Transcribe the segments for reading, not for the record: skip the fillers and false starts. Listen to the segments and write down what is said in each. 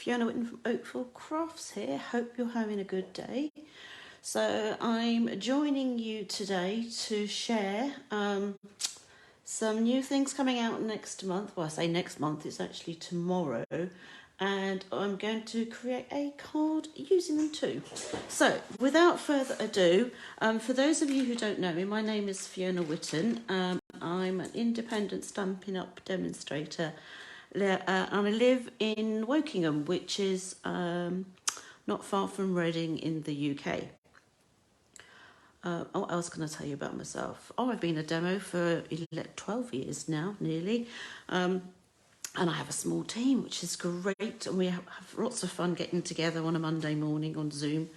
Fiona Whitten from Oakville Crafts here. Hope you're having a good day. So I'm joining you today to share some new things coming out next month. Well, I say next month, it's actually tomorrow. And I'm going to create a card using them too. So without further ado, for those of you who don't know me, my name is Fiona Whitten. I'm an independent Stampin' Up demonstrator. And I live in Wokingham, which is not far from Reading in the UK. What else can I tell you about myself? I've been a demo for 12 years now, nearly. And I have a small team, which is great. And we have lots of fun getting together on a Monday morning on Zoom.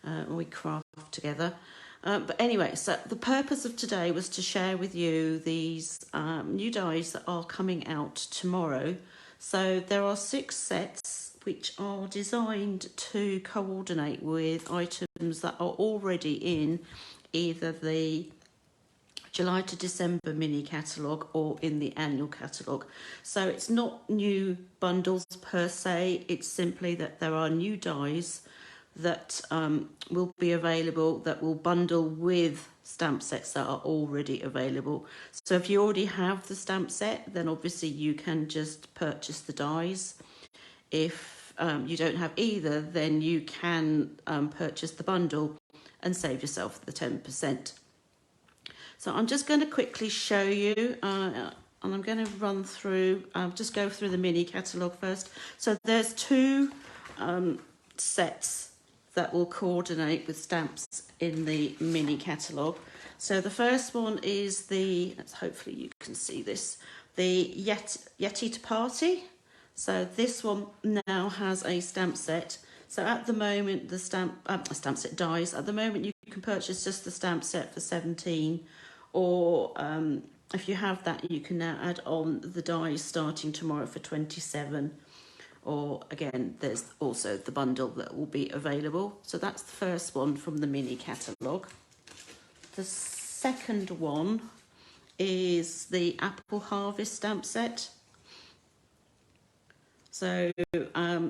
And we craft together. But anyway, so the purpose of today was to share with you these new dies that are coming out tomorrow. So there are 6 sets which are designed to coordinate with items that are already in either the July to December mini catalogue or in the annual catalogue. So it's not new bundles per se, it's simply that there are new dies that will be available that will bundle with stamp sets that are already available. So if you already have the stamp set, then obviously you can just purchase the dies. If you don't have either, then you can purchase the bundle and save yourself the 10%. So I'm just going to quickly show you, and I'm going to run through, just go through the mini catalogue first. So there's 2 sets that will coordinate with stamps in the mini catalogue. So the first one is the, hopefully you can see this, the Yeti to Party. So this one now has a stamp set. So at the moment, the stamp set dies. At the moment, you can purchase just the stamp set for 17, or if you have that, you can now add on the dies starting tomorrow for 27. Or again, there's also the bundle that will be available. So that's the first one from the mini catalogue. The second one is the Apple Harvest stamp set. So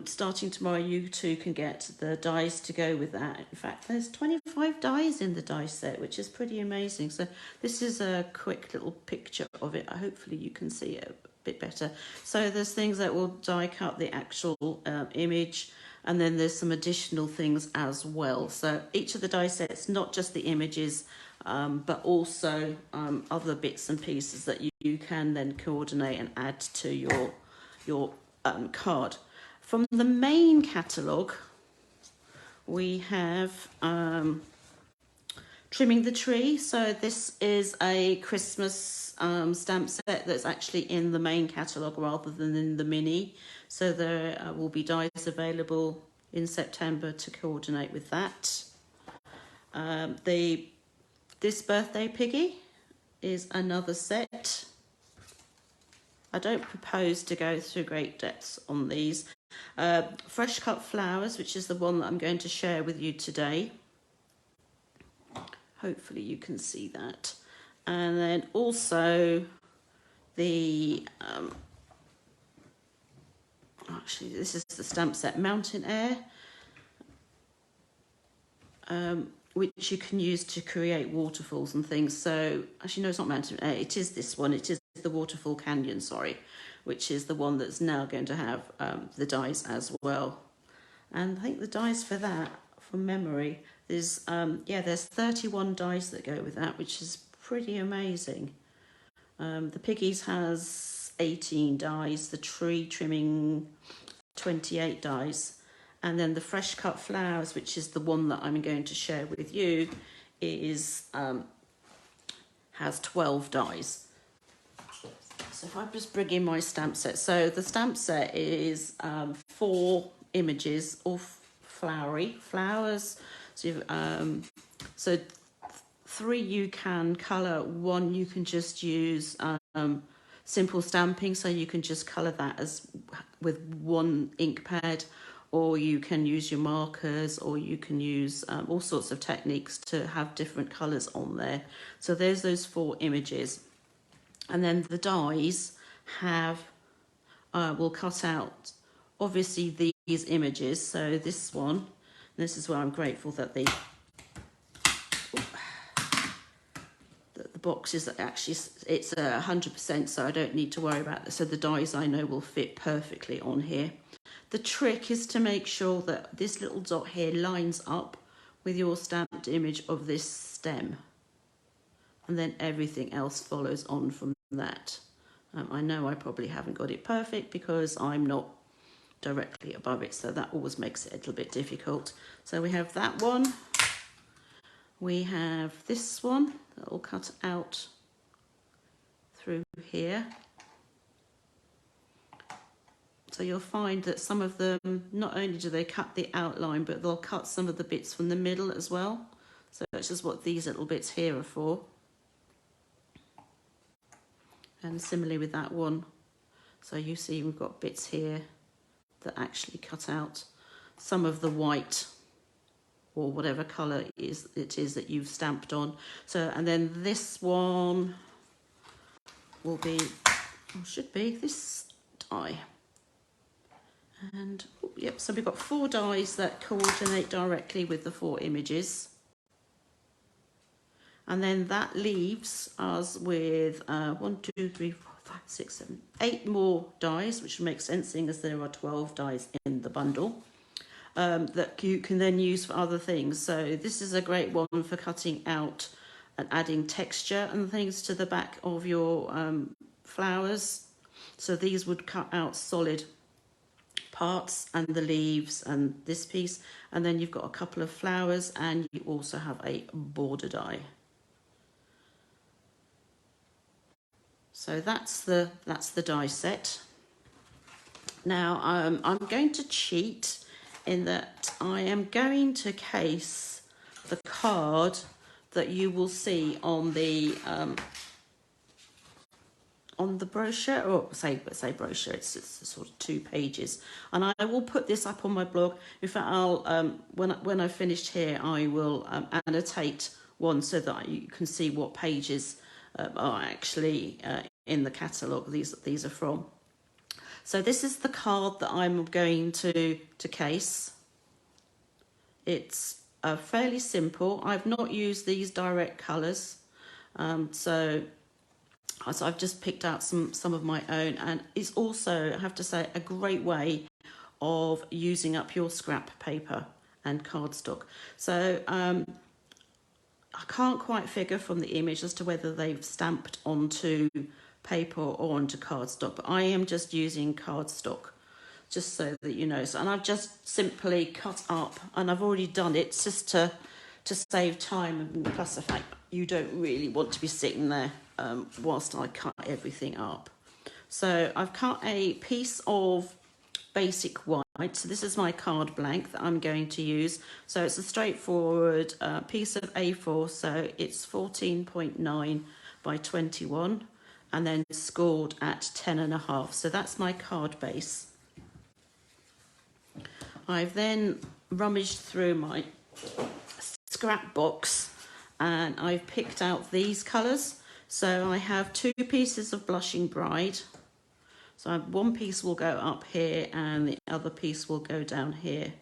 starting tomorrow, you too can get the dies to go with that. In fact, there's 25 dies in the die set, which is pretty amazing. So this is a quick little picture of it. Hopefully you can see it a bit better. So there's things that will die cut the actual image, and then there's some additional things as well. So each of the die sets, not just the images, but also other bits and pieces that you can then coordinate and add to your card. From the main catalogue, we have Trimming the Tree. So this is a Christmas stamp set that's actually in the main catalogue rather than in the mini. So there will be dies available in September to coordinate with that. This Birthday Piggy is another set. I don't propose to go through great depths on these. Fresh Cut Flowers, which is the one that I'm going to share with you today. Hopefully you can see that. And then also the, actually this is the stamp set Mountain Air, which you can use to create waterfalls and things. So actually no, it's not Mountain Air, it is this one, it is the Waterfall Canyon, sorry, which is the one that's now going to have the dies as well. And I think the dies for that, from memory, is there's 31 dies that go with that, which is pretty amazing. The Piggies has 18 dies, the Tree Trimming 28 dies, and then the Fresh Cut Flowers, which is the one that I'm going to share with you, is has 12 dies. So if I just bring in my stamp set, so the stamp set is 4 images, all flowery flowers. So 3 you can colour, 1 you can just use simple stamping, so you can just colour that as with 1 ink pad, or you can use your markers, or you can use all sorts of techniques to have different colours on there. So there's those 4 images. And then the dies will cut out obviously these images. So this one, this is where I'm grateful that the box is actually, it's 100%, so I don't need to worry about this. So the dies I know will fit perfectly on here. The trick is to make sure that this little dot here lines up with your stamped image of this stem, and then everything else follows on from that. I know I probably haven't got it perfect because I'm not directly above it, so that always makes it a little bit difficult. So we have that one, we have this one that will cut out through here. So you'll find that some of them, not only do they cut the outline, but they'll cut some of the bits from the middle as well. So that's just what these little bits here are for. And similarly with that one. So you see we've got bits here that actually cut out some of the white or whatever colour it is that you've stamped on. So, and then this one will be, or should be, this die. And yep, so we've got 4 dies that coordinate directly with the 4 images. And then that leaves us with 1, 2, 3, 4, 5, 6, 7, 8 more dies, which makes sense seeing as there are 12 dies in the bundle that you can then use for other things. So this is a great one for cutting out and adding texture and things to the back of your flowers. So these would cut out solid parts and the leaves and this piece, and then you've got a couple of flowers, and you also have a border die. So that's the die set. Now I'm going to cheat in that I am going to case the card that you will see on the brochure, or say brochure, it's sort of 2 pages, and I will put this up on my blog. In fact, I'll when I've finished here, I will annotate one so that you can see what pages are actually in the catalogue these are from. So this is the card that I'm going to case. It's fairly simple. I've not used these direct colours, so I've just picked out some of my own, and it's also, I have to say, a great way of using up your scrap paper and cardstock. So I can't quite figure from the image as to whether they've stamped onto paper or onto cardstock, but I am just using cardstock, just so that you know. So, and I've just simply cut up, and I've already done it just to save time, and plus the fact you don't really want to be sitting there whilst I cut everything up. So I've cut a piece of basic white. So this is my card blank that I'm going to use. So it's a straightforward piece of A4. So it's 14.9 by 21, and then scored at 10.5. So that's my card base. I've then rummaged through my scrap box, and I've picked out these colours. So I have 2 pieces of Blushing Bride. So one piece will go up here and the other piece will go down here,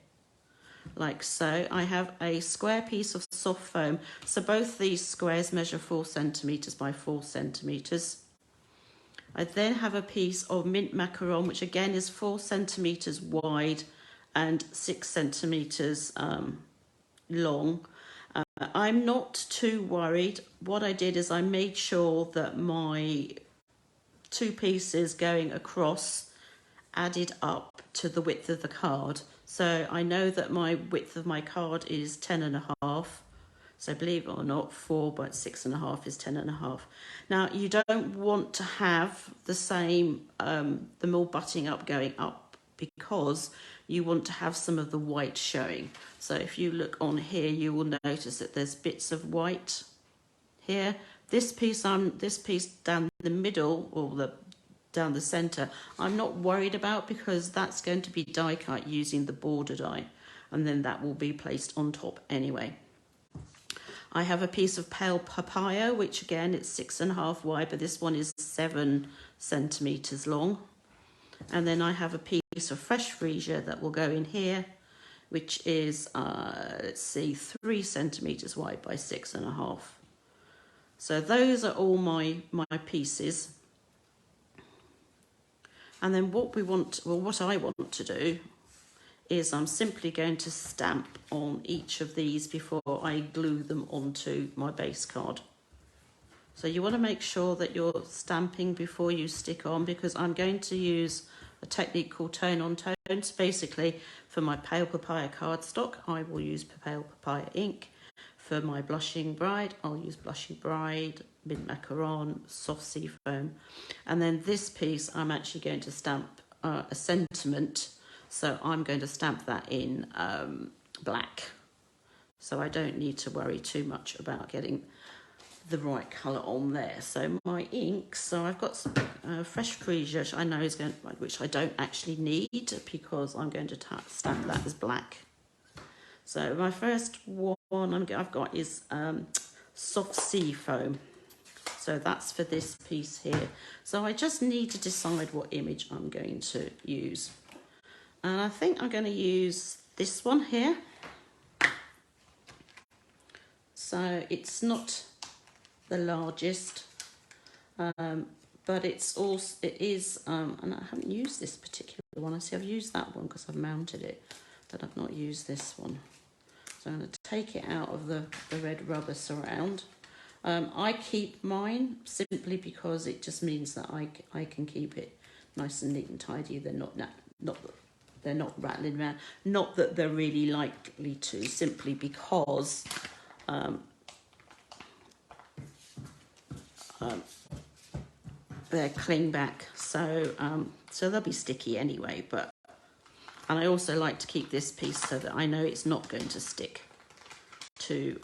like so. I have a square piece of soft foam. So both these squares measure 4 centimetres by 4 centimetres. I then have a piece of mint macaron, which again is 4 centimetres wide and 6 centimetres long. I'm not too worried. What I did is I made sure that my 2 pieces going across added up to the width of the card. So I know that my width of my card is 10.5. So believe it or not, 4 by 6.5 is 10.5. Now you don't want to have the same, them all butting up going up, because you want to have some of the white showing. So if you look on here, you will notice that there's bits of white here. This piece down the middle, or down the centre, I'm not worried about, because that's going to be die cut using the border die, and then that will be placed on top anyway. I have a piece of pale papaya, which again, it's 6.5 wide, but this one is 7 centimetres long. And then I have a piece piece of fresh freesia that will go in here, which is, let's see, 3 centimetres wide by 6.5. So those are all my pieces. And then what I want to do is I'm simply going to stamp on each of these before I glue them onto my base card. So you want to make sure that you're stamping before you stick on, because I'm going to use a technique called tone on tone. So basically, for my pale papaya cardstock, I will use pale papaya ink. For my blushing bride, I'll use blushing bride, mint macaron, soft sea foam. And then this piece, I'm actually going to stamp a sentiment. So I'm going to stamp that in black. So I don't need to worry too much about getting the right colour on there. So my inks, so I've got some fresh freesia, which I know is going, which I don't actually need because I'm going to stamp that as black. So my first one I've got is soft sea foam. So that's for this piece here. So I just need to decide what image I'm going to use. And I think I'm going to use this one here. So it's not the largest, but it is, and I haven't used this particular one. I see I've used that one because I've mounted it, but I've not used this one. So I'm going to take it out of the red rubber surround. I keep mine simply because it just means that I can keep it nice and neat and tidy. They're they're not rattling around. Not that they're really likely to, simply because they're cling back. So they'll be sticky anyway. And I also like to keep this piece so that I know it's not going to stick to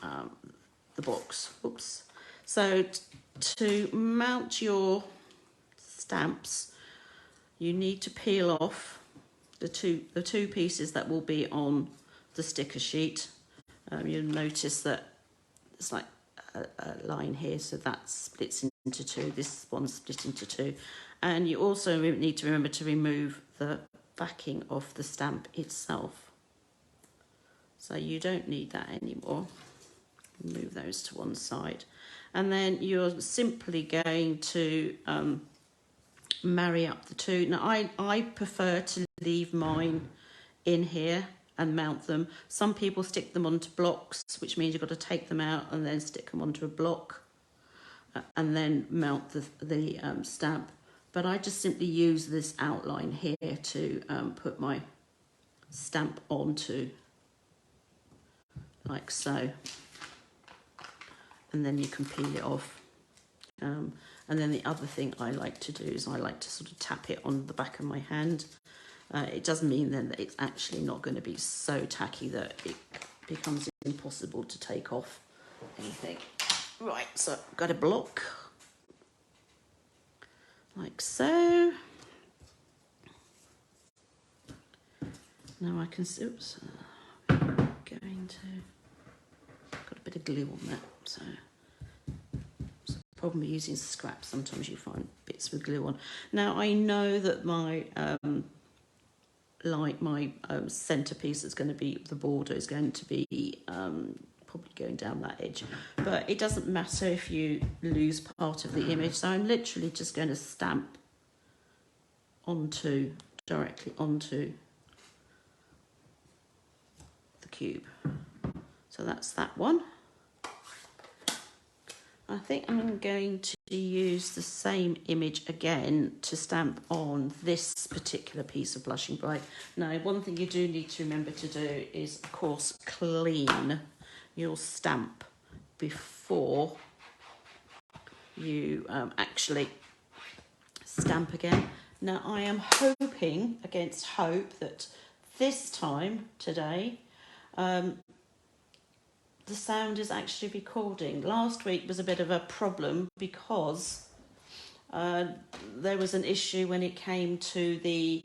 the box. Oops. So to mount your stamps, you need to peel off the two pieces that will be on the sticker sheet. You'll notice that it's like a line here, so that splits into two. This one's split into two. And you also need to remember to remove the backing of the stamp itself. So you don't need that anymore. Move those to one side. And then you're simply going to marry up the two. Now I prefer to leave mine in here and mount them. Some people stick them onto blocks, which means you've got to take them out and then stick them onto a block and then mount the stamp. But I just simply use this outline here to put my stamp onto, like so. And then you can peel it off. And then the other thing I like to do is I like to sort of tap it on the back of my hand. It does mean then that it's actually not going to be so tacky that it becomes impossible to take off anything. Right, so I've got a block, like so. Now I can, oops, going to, got a bit of glue on that, so. Problem with using scraps, sometimes you find bits with glue on. Now I know that my centerpiece is going to be, the border is going to be probably going down that edge, but it doesn't matter if you lose part of the image. So I'm literally just going to stamp directly onto the cube. So that's that one. I think I'm going to use the same image again to stamp on this particular piece of Blushing Bright. Now, one thing you do need to remember to do is, of course, clean your stamp before you actually stamp again. Now, I am hoping against hope that this time today, the sound is actually recording. Last week was a bit of a problem because there was an issue when it came to the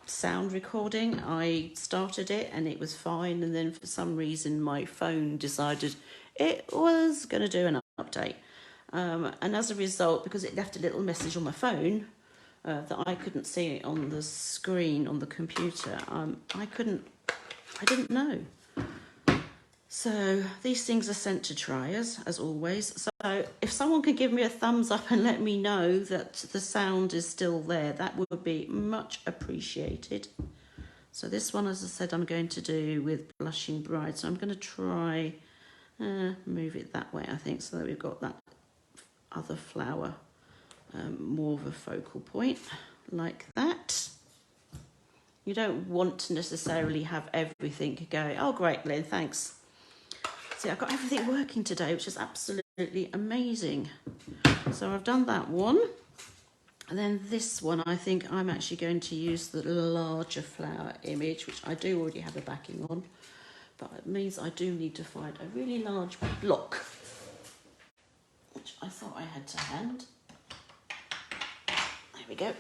sound recording. I started it and it was fine, and then for some reason my phone decided it was going to do an update. And as a result, because it left a little message on my phone, that I couldn't see it on the screen on the computer. I didn't know. So these things are sent to triers, as always. So if someone could give me a thumbs up and let me know that the sound is still there, that would be much appreciated. So this one, as I said, I'm going to do with Blushing Bride. So I'm going to try move it that way, I think, so that we've got that other flower more of a focal point, like that. You don't want to necessarily have everything going, oh great, Lynn, thanks. See, I've got everything working today, which is absolutely amazing. So I've done that one. And then this one, I think I'm actually going to use the larger flower image, which I do already have a backing on. But it means I do need to find a really large block, which I thought I had to hand. There we go.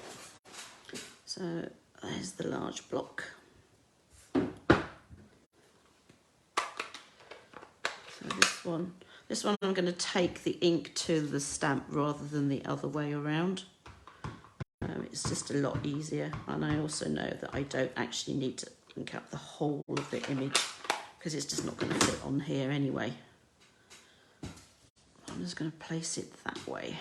So there's the large block. So this one I'm going to take the ink to the stamp rather than the other way around. It's just a lot easier, and I also know that I don't actually need to ink up the whole of the image because it's just not going to fit on here anyway. I'm just going to place it that way.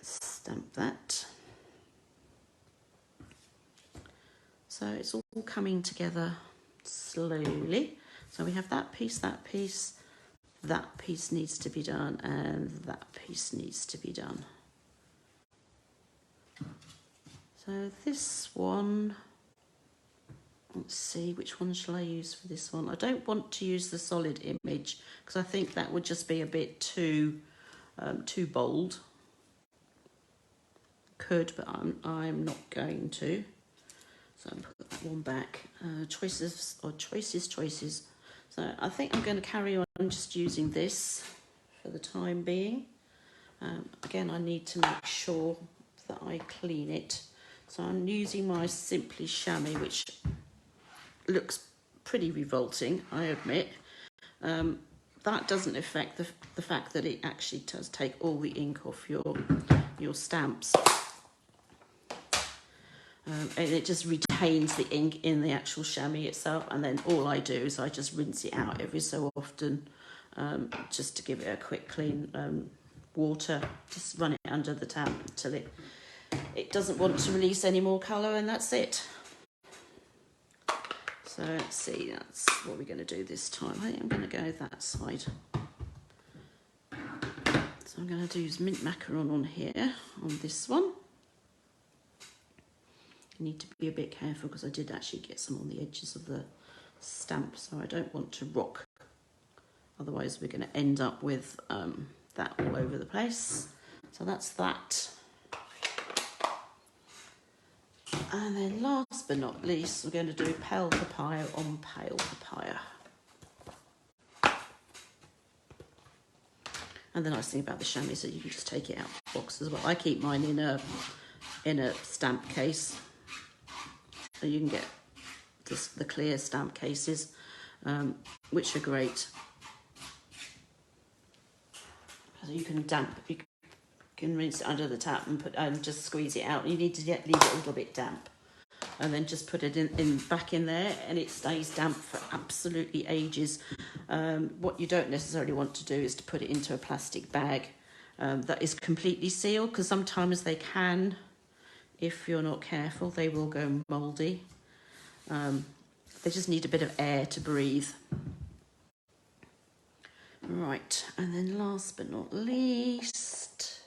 Stamp that. So it's all coming together slowly. So we have that piece needs to be done, and that piece needs to be done. So this one, let's see, which one shall I use for this one? I don't want to use the solid image because I think that would just be a bit too bold. Could, but I'm not going to. So I'll put that one back. Choices. So I think I'm going to carry on just using this for the time being. Again, I need to make sure that I clean it. So I'm using my Simply Chamois, which looks pretty revolting, I admit. That doesn't affect the fact that it actually does take all the ink off your stamps. And it just retains the ink in the actual chamois itself, and then all I do is I just rinse it out every so often, just to give it a quick clean water. Just run it under the tap until it doesn't want to release any more colour, and that's it. So let's see, that's what we're going to do this time. I think I'm going to go that side. So I'm going to do mint macaron on here, on this one. I need to be a bit careful because I did actually get some on the edges of the stamp, so I don't want to rock. Otherwise we're going to end up with that all over the place. So that's that. And then last but not least, we're going to do pale papaya on pale papaya. And the nice thing about the chamois is that you can just take it out of the box as well. I keep mine in a stamp case. So you can get the clear stamp cases, which are great. So you can rinse it under the tap and just squeeze it out. You need to leave it a little bit damp, and then just put it back in there, and it stays damp for absolutely ages. What you don't necessarily want to do is to put it into a plastic bag that is completely sealed, because sometimes they can. If you're not careful, they will go mouldy. They just need a bit of air to breathe. Right, and then last but not least,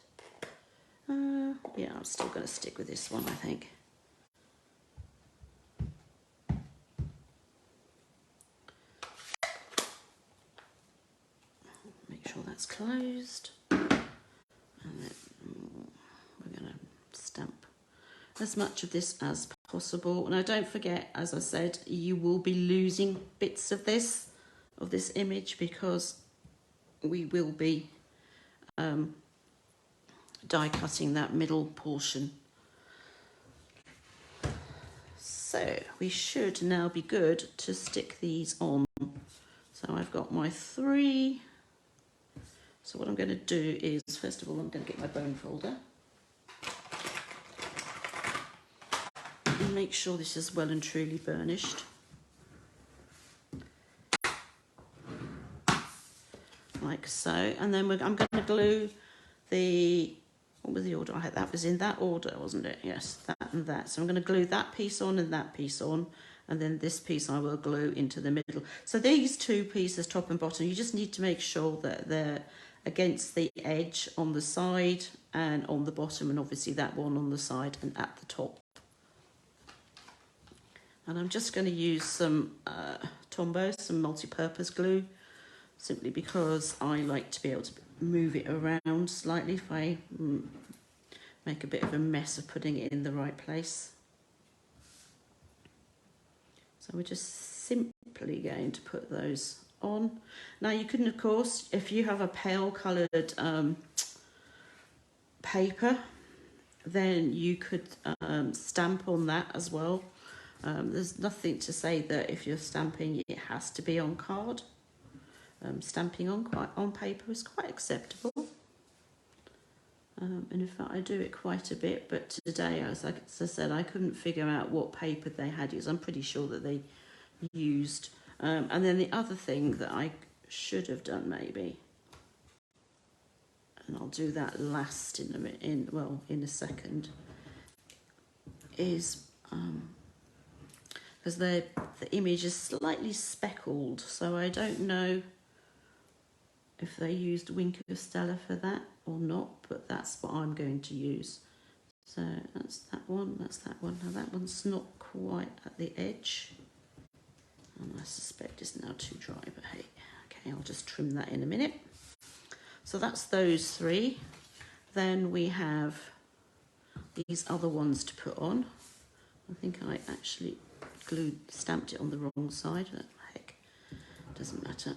yeah, I'm still going to stick with this one, I think. Make sure that's closed. And then we're going to stamp as much of this as possible. Now don't forget, as I said, you will be losing bits of this image because we will be die cutting that middle portion. So we should now be good to stick these on. So I've got my 3. So what I'm going to do is, first of all, I'm going to get my bone folder. make sure this is well and truly burnished. Like so. And then I'm going to glue the, what was the order I had? That was in that order, wasn't it? Yes, that and that. So I'm going to glue that piece on and that piece on. And then this piece I will glue into the middle. So these two pieces, top and bottom, you just need to make sure that they're against the edge on the side and on the bottom, and obviously that one on the side and at the top. And I'm just going to use some Tombow, some multi-purpose glue, simply because I like to be able to move it around slightly if I make a bit of a mess of putting it in the right place. So we're just simply going to put those on. Now you can, of course, if you have a pale coloured paper, then you could stamp on that as well. There's nothing to say that if you're stamping it has to be on card. Stamping on paper is quite acceptable. And in fact I do it quite a bit, but today, as I said, I couldn't figure out what paper they had used. I'm pretty sure that they used. And then the other thing that I should have done maybe, and I'll do that last in a second, is because the image is slightly speckled, so I don't know if they used Wink of Stella for that or not, but that's what I'm going to use. So that's that one, that's that one. Now that one's not quite at the edge, and I suspect it's now too dry, but hey, okay, I'll just trim that in a minute. So that's those three. Then we have these other ones to put on. I think I actually stamped it on the wrong side, but heck, doesn't matter.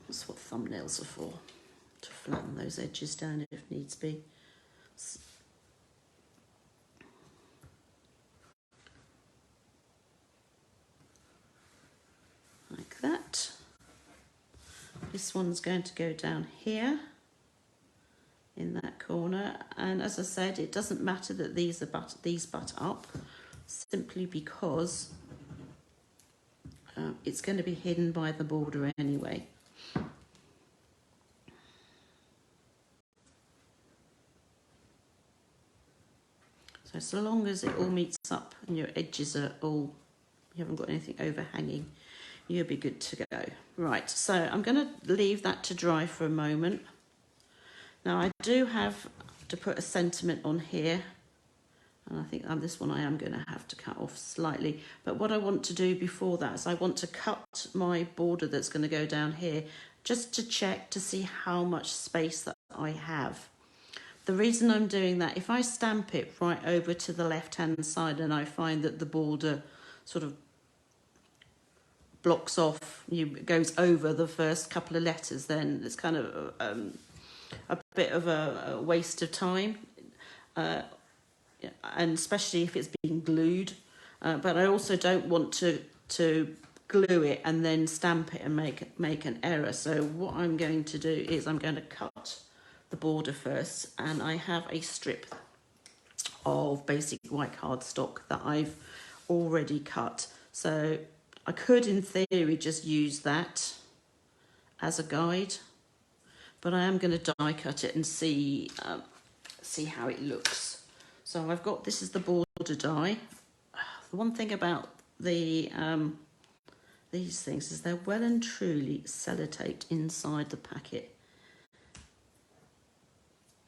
That's what thumbnails are for, to flatten those edges down if needs be. Like that. This one's going to go down here in that corner, and as I said, it doesn't matter that these butt up, simply because it's going to be hidden by the border anyway. So long as it all meets up and your edges are all, you haven't got anything overhanging, you'll be good to go. Right, so I'm going to leave that to dry for a moment. Now I do have to put a sentiment on here, and I think this one I am going to have to cut off slightly. But what I want to do before that is I want to cut my border that's going to go down here, just to check to see how much space that I have. The reason I'm doing that, if I stamp it right over to the left-hand side and I find that the border sort of blocks off, goes over the first couple of letters, then it's kind of a bit of a waste of time, and especially if it's being glued. But I also don't want to glue it and then stamp it and make an error. So what I'm going to do is I'm going to cut the border first, and I have a strip of basic white cardstock that I've already cut. So I could, in theory, just use that as a guide, but I am going to die cut it and see how it looks. So I've got, this is the border die. The one thing about these things is they're well and truly sellotaped inside the packet.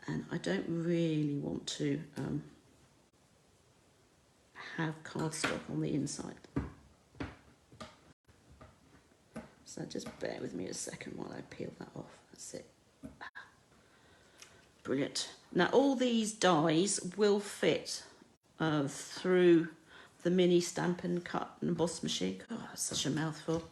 And I don't really want to have cardstock on the inside. So just bear with me a second while I peel that off. That's it. Brilliant. Now all these dies will fit through the mini Stampin' cut and emboss machine. God, that's such a mouthful.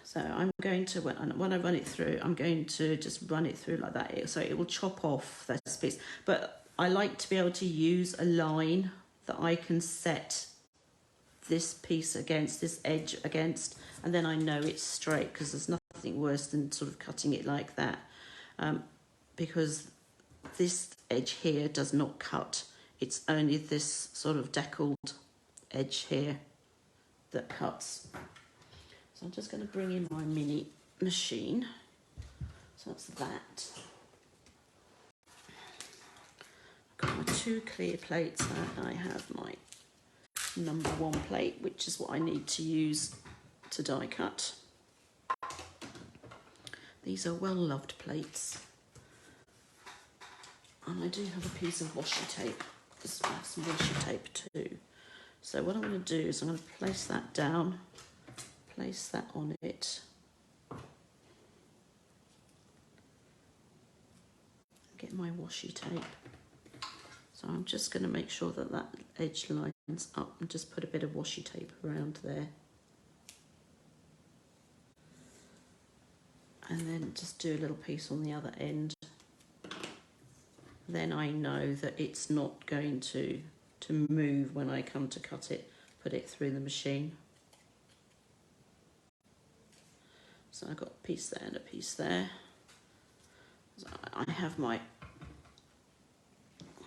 So I'm going to, when I run it through, I'm going to just run it through like that. So it will chop off that space. But I like to be able to use a line that I can set this piece against, this edge against, and then I know it's straight, because there's nothing worse than sort of cutting it like that. Because this edge here does not cut. It's only this sort of deckled edge here that cuts. So I'm just going to bring in my mini machine. So that's that. I've got my 2 clear plates, and I have my number 1 plate, which is what I need to use to die cut. These are well loved plates. And I do have a piece of washi tape. I have some washi tape too. So what I'm going to do is I'm going to place that down, place that on it. Get my washi tape. So I'm just going to make sure that that edge lines up and just put a bit of washi tape around there. And then just do a little piece on the other end. Then I know that it's not going to move when I come to cut it, put it through the machine. So I've got a piece there and a piece there. So I have my,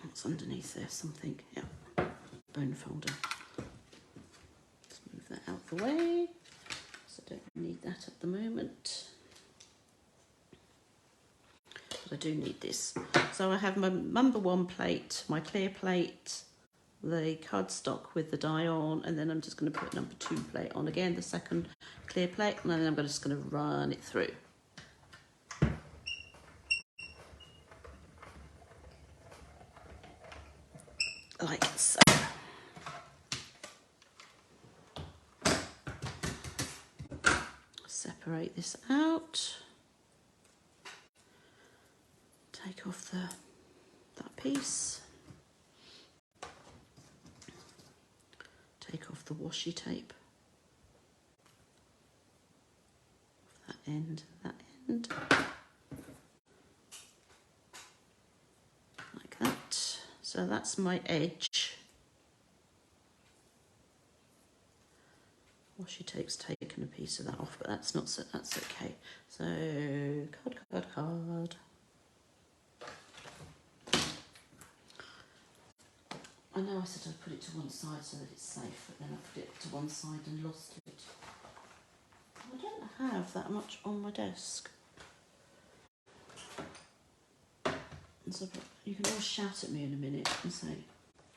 what's underneath there, something, yeah, bone folder. Let's move that out the way, so I don't need that at the moment. But I do need this. So I have my number 1 plate, my clear plate, the cardstock with the die on, and then I'm just going to put number 2 plate on again, the second clear plate, and then I'm just going to run it through. Like so. Separate this out. Take off that piece. Take off the washi tape. That end, like that. So that's my edge. Washi tape's taken a piece of that off, but that's not so, that's okay. So card. I know I said I'd put it to one side so that it's safe, but then I put it to one side and lost it. I don't have that much on my desk. And so you can all shout at me in a minute and say,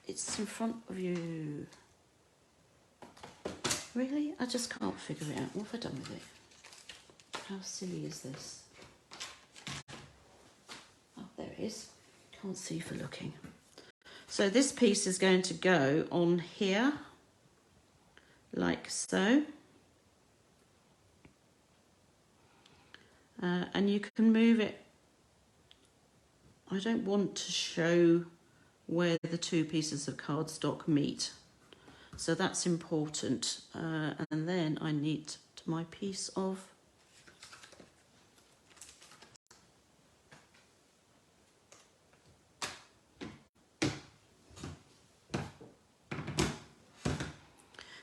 it's in front of you. Really? I just can't figure it out. What have I done with it? How silly is this? Oh, there it is. Can't see for looking. So this piece is going to go on here, like so. And you can move it. I don't want to show where the 2 pieces of cardstock meet. So that's important. And then I need my piece of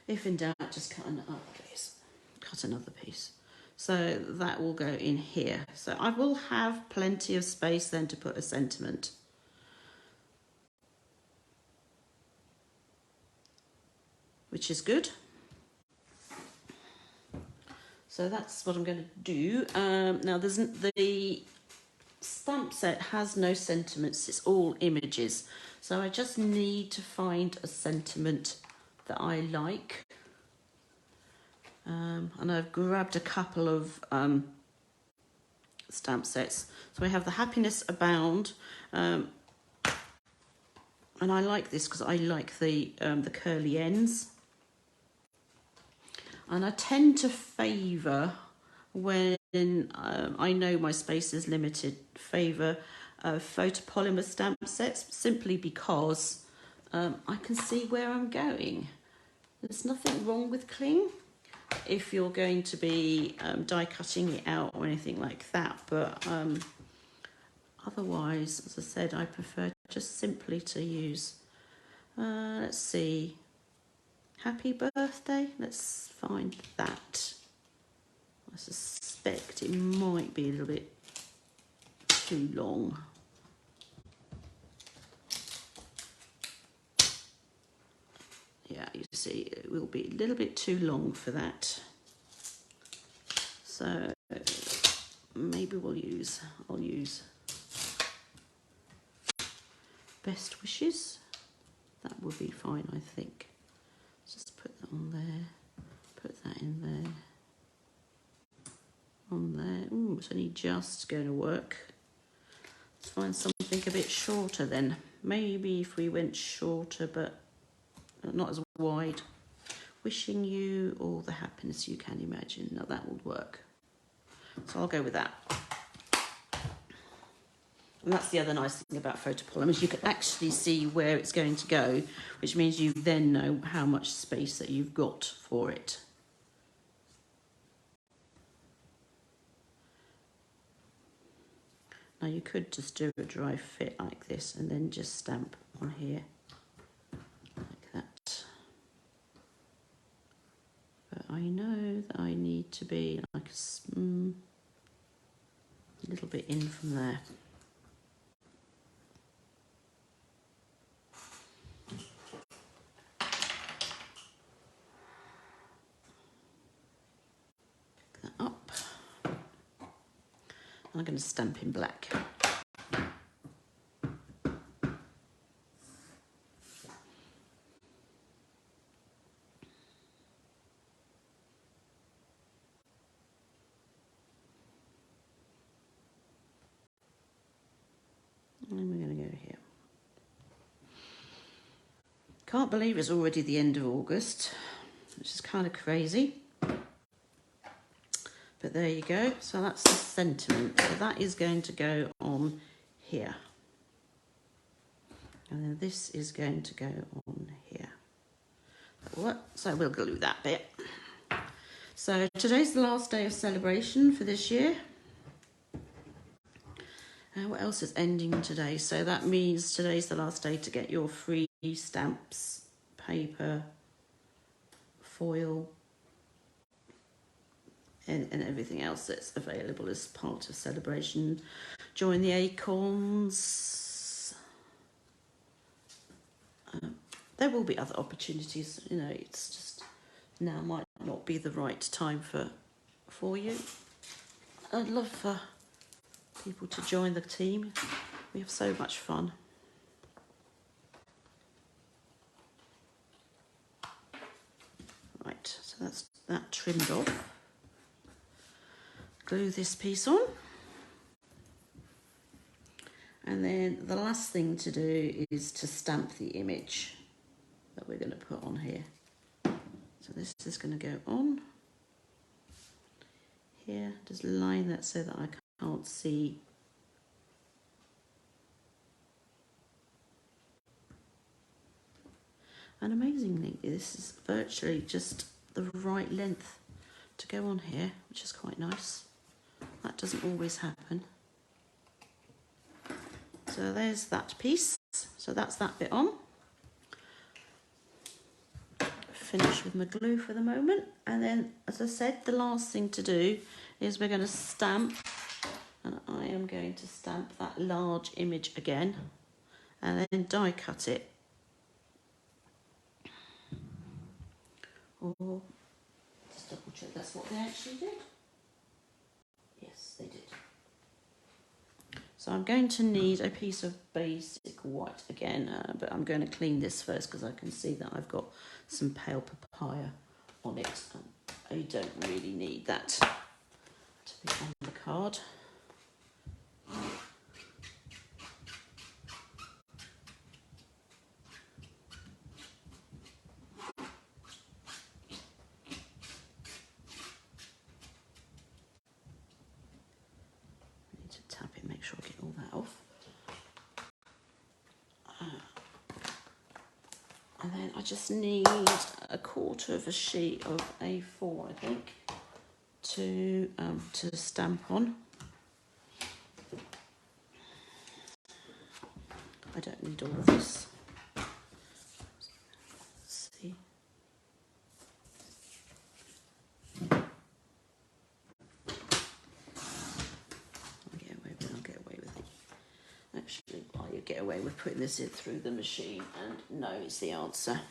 if in doubt, just cut please. Cut another piece. So that will go in here. So I will have plenty of space then to put a sentiment. Which is good. So that's what I'm going to do. Now the stamp set has no sentiments, it's all images. So I just need to find a sentiment that I like. And I've grabbed a couple of stamp sets. So we have the Happiness Abound. And I like this because I like the curly ends. And I tend to favour, when I know my space is limited, favour photopolymer stamp sets, simply because I can see where I'm going. There's nothing wrong with cling if you're going to be die cutting it out or anything like that, but otherwise, as I said, I prefer just simply to use, let's see, Happy Birthday. Let's find that. I suspect it might be a little bit too long. see, it will be a little bit too long for that. So maybe I'll use Best Wishes. That would be fine, I think. Just put that on there, put that in there, on there. Ooh, it's only just going to work. Let's find something a bit shorter then. Maybe if we went shorter, but not as wide. Wishing you all the happiness you can imagine. Now that would work. So I'll go with that. And that's the other nice thing about photopolymers. You can actually see where it's going to go, which means you then know how much space that you've got for it. Now you could just do a dry fit like this and then just stamp on here like that. But I know that I need to be like a little bit in from there. Pick that up. I'm going to stamp in black. And we're going to go here. Can't believe it's already the end of August, which is kind of crazy. But there you go. So that's the sentiment. So that is going to go on here. And then this is going to go on here. So we'll glue that bit. So today's the last day of celebration for this year. What else is ending today? So that means today's the last day to get your free stamps, paper, foil, and everything else that's available as part of celebration. Join the Acorns. There will be other opportunities. You know, it's just now might not be the right time for you. I'd love for people to join the team. We have so much fun. Right, so that's that trimmed off. Glue this piece on. And then the last thing to do is to stamp the image that we're going to put on here. So this is going to go on here. Just line that so that I can't see. And amazingly, this is virtually just the right length to go on here, which is quite nice. That doesn't always happen. So there's that piece. So that's that bit on. Finish with my glue for the moment. And then, as I said, the last thing to do is we're going to stamp. And I am going to stamp that large image again. And then die cut it. Or just double check that's what they actually did. Yes, they did. So I'm going to need a piece of basic white again, but I'm going to clean this first because I can see that I've got some pale papaya on it. I don't really need that to be on the card. Tap it, make sure I get all that off. And then I just need a quarter of a sheet of A4, I think, to stamp on. I don't need all of this. Let's see. I'll get away with it. Actually, you get away with putting this in through the machine, and no is the answer.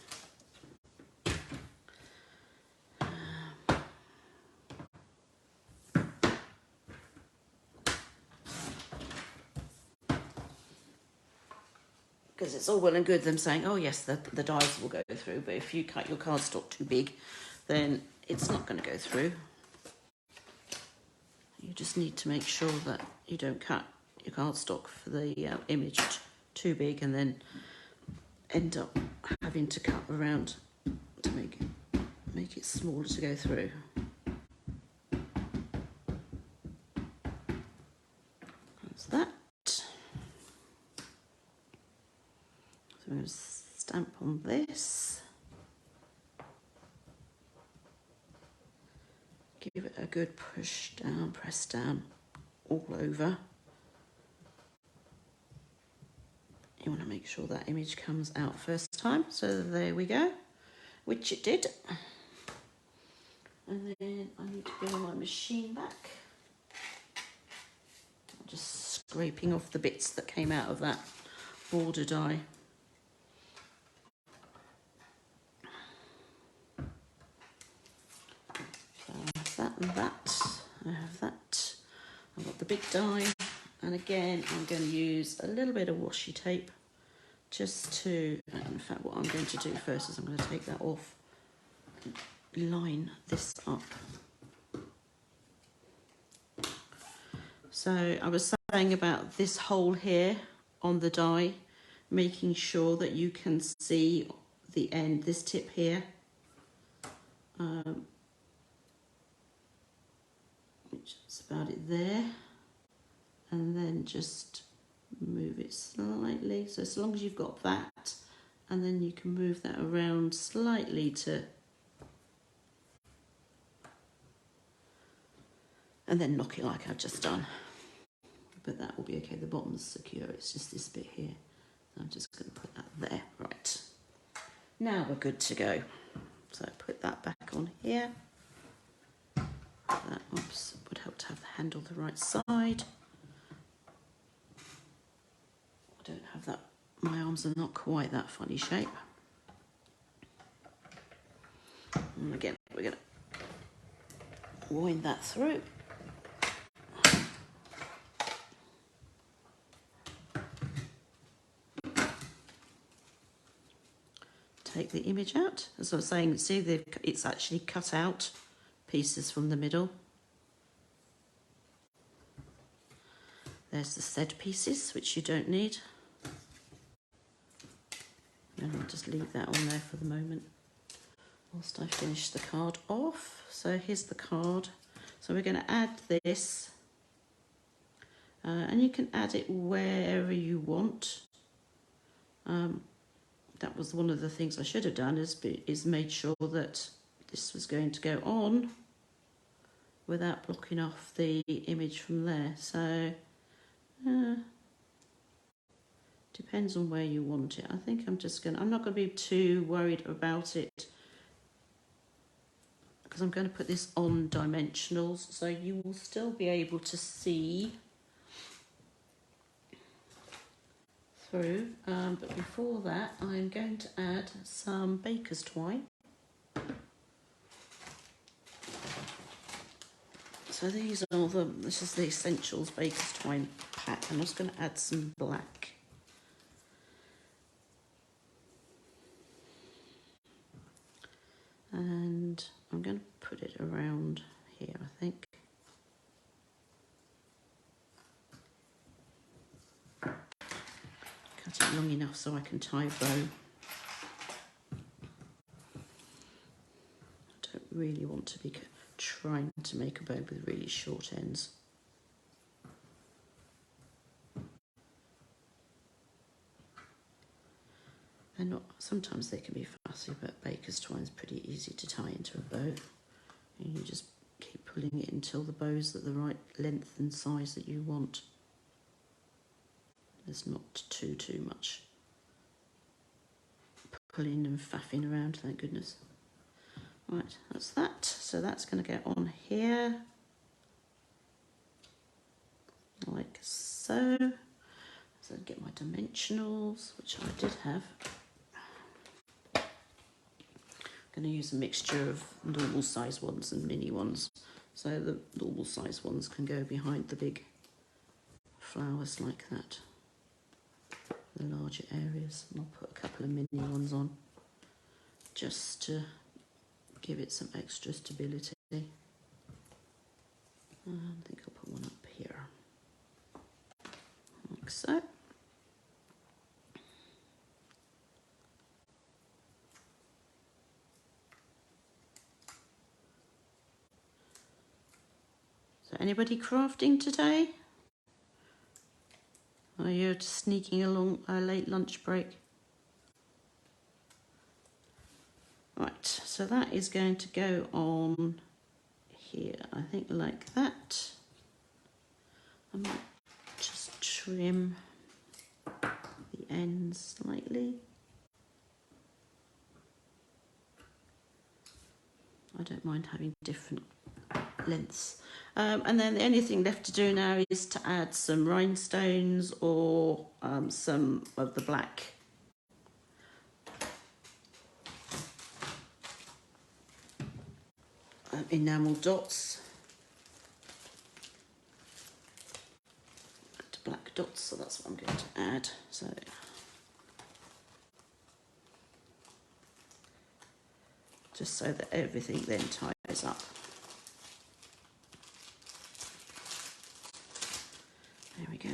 because it's all well and good them saying, oh yes, the dies will go through, but if you cut your cardstock too big, then it's not going to go through. You just need to make sure that you don't cut your cardstock for the image too big and then end up having to cut around to make it smaller to go through. That's that. So I'm going to stamp on this. Give it a good push down, press down all over. You want to make sure that image comes out first time. So there we go, which it did. And then I need to bring my machine back. I'm just scraping off the bits that came out of that border die. So I have that and that. I have that. I've got the big die. And again, I'm going to use a little bit of washi tape just to, in fact, what I'm going to do first is I'm going to take that off, line this up. So I was saying about this hole here on the die, making sure that you can see the end, this tip here. Which is about it there. And then just move it slightly. So as long as you've got that, and then you can move that around slightly to, and then knock it like I've just done. But that will be okay. The bottom's secure. It's just this bit here. So I'm just going to put that there. Right. Now we're good to go. So put that back on here. That, oops, would help to have the handle the right side. I don't have that, my arms are not quite that funny shape. And again, we're going to wind that through. Take the image out. As I was saying, see, it's actually cut out pieces from the middle. There's the said pieces, which you don't need. And I'll just leave that on there for the moment whilst I finish the card off. So here's the card. So we're going to add this, and you can add it wherever you want. That was one of the things I should have done, is made sure that this was going to go on without blocking off the image from there. So depends on where you want it. I think I'm not going to be too worried about it, because I'm going to put this on dimensionals, so you will still be able to see through. But before that, I'm going to add some baker's twine. So this is the Essentials Baker's Twine pack. I'm just going to add some black. And I'm going to put it around here, I think. Cut it long enough so I can tie a bow. I don't really want to be trying to make a bow with really short ends. And sometimes they can be fussy, but baker's twine is pretty easy to tie into a bow. And you just keep pulling it until the bow's at the right length and size that you want. There's not too much pulling and faffing around, thank goodness. Right, that's that. So that's going to go on here, like so. So I'd get my dimensionals, which I did have. I'm going to use a mixture of normal size ones and mini ones. So the normal size ones can go behind the big flowers like that. the larger areas. And I'll put a couple of mini ones on just to give it some extra stability. I think I'll put one up here, like so. So anybody crafting today? Or you're just sneaking along a late lunch break? Right, so that is going to go on here, I think, like that. I might just trim the ends slightly. I don't mind having different lengths. And then the only thing left to do now is to add some rhinestones or some of the black enamel dots. Black dots, so that's what I'm going to add. So just so that everything then ties up. There we go.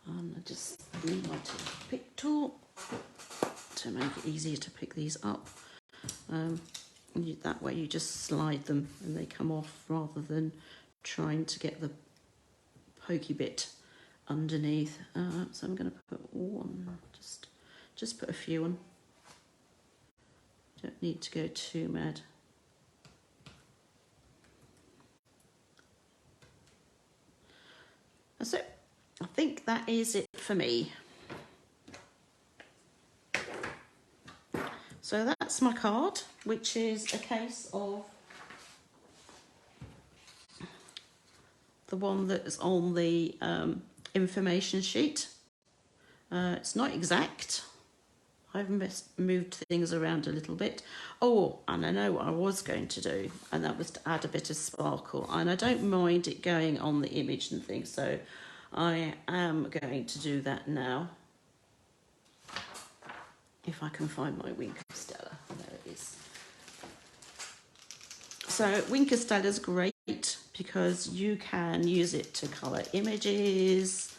And I just need my pick tool to make it easier to pick these up. That way you just slide them and they come off rather than trying to get the pokey bit underneath. So I'm going to put one, just put a few on. Don't need to go too mad. That's it. I think that is it for me. So that's my card, which is a case of the one that is on the information sheet. It's not exact. I've moved things around a little bit. Oh, and I know what I was going to do, and that was to add a bit of sparkle. And I don't mind it going on the image and things, so I am going to do that now. If I can find my Wink of Stella. There it is. So Wink of Stella is great because you can use it to colour images.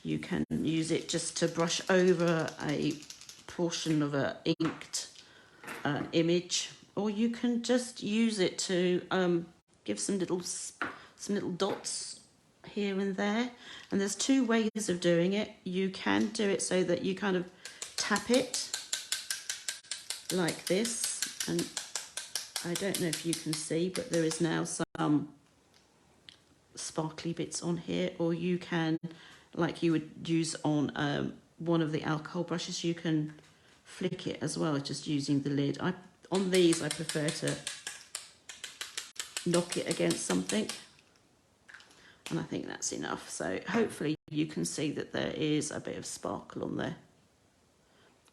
You can use it just to brush over a portion of an inked image, or you can just use it to give some little dots here and there. And there's two ways of doing it. You can do it so that you kind of tap it like this, and I don't know if you can see, but there is now some sparkly bits on here. Or you can, like you would use on one of the alcohol brushes, you can flick it as well, just using the lid. On these I prefer to knock it against something, and I think that's enough. So hopefully you can see that there is a bit of sparkle on there.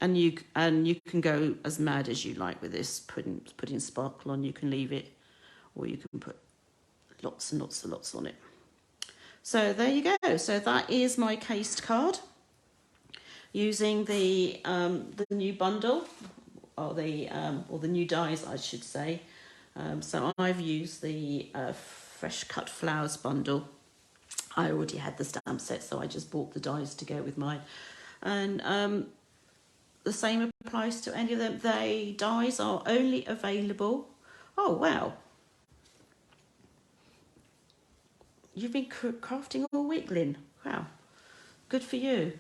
And you can go as mad as you like with this, putting sparkle on. You can leave it, or you can put lots and lots on it. So there you go. So that is my cased card using the new bundle, or the new dies, I should say. So I've used the Fresh Cut Flowers bundle. I already had the stamp set, so I just bought the dies to go with mine. And the same applies to any of them. They dies are only available. Oh wow! You've been crafting all week, Lynn. Wow, good for you.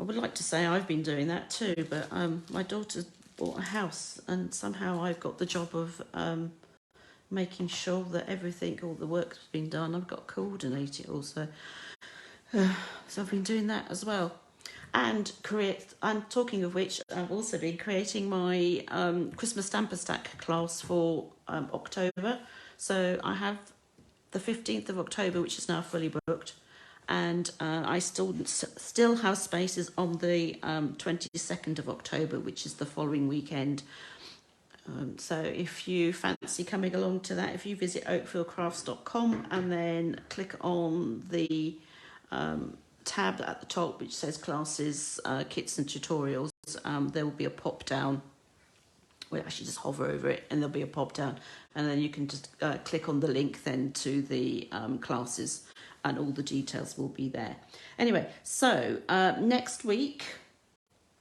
I would like to say I've been doing that too, but my daughter bought a house, and somehow I've got the job of making sure that everything, all the work's been done. I've got to coordinate it also. So I've been doing that as well. And talking of which, I've also been creating my Christmas Stamper Stack class for October. So I have the 15th of October, which is now fully booked, and I still have spaces on the 22nd of October, which is the following weekend. So if you fancy coming along to that, if you visit oakfieldcrafts.com and then click on the tab at the top which says classes, kits and tutorials, there will be a pop down. We'll actually just hover over it and there'll be a pop down, and then you can just click on the link then to the classes, and all the details will be there. Anyway, so next week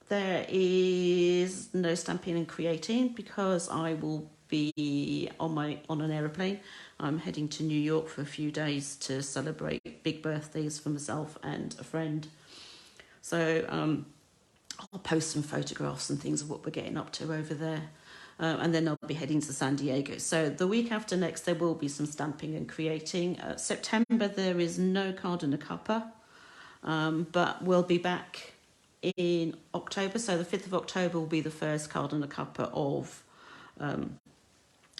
there is no stamping and creating because I will be on an aeroplane. I'm heading to New York for a few days to celebrate big birthdays for myself and a friend. So I'll post some photographs and things of what we're getting up to over there. And then I'll be heading to San Diego. So the week after next, there will be some stamping and creating. September, there is no card and a cuppa, but we'll be back in October. So the 5th of October will be the first card and a cuppa of,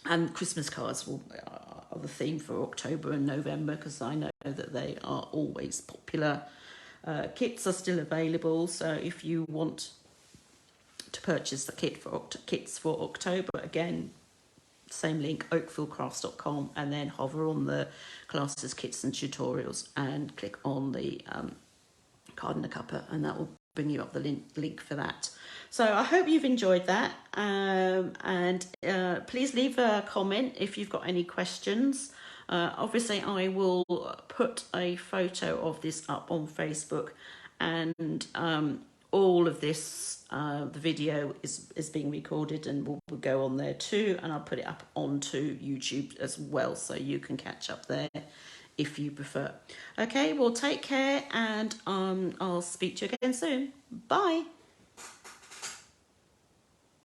and Christmas cards are the theme for October and November, because I know that they are always popular. Kits are still available, so if you want to purchase the kits for October, again, same link, oakfieldcrafts.com, and then hover on the classes, kits and tutorials, and click on the card and a cuppa, and that will bring you up the link for that. So I hope you've enjoyed that, and please leave a comment if you've got any questions. Obviously I will put a photo of this up on Facebook, and all of this, the video is being recorded and will go on there too, and I'll put it up onto YouTube as well, so you can catch up there if you prefer. Okay, well, take care, and I'll speak to you again soon. Bye.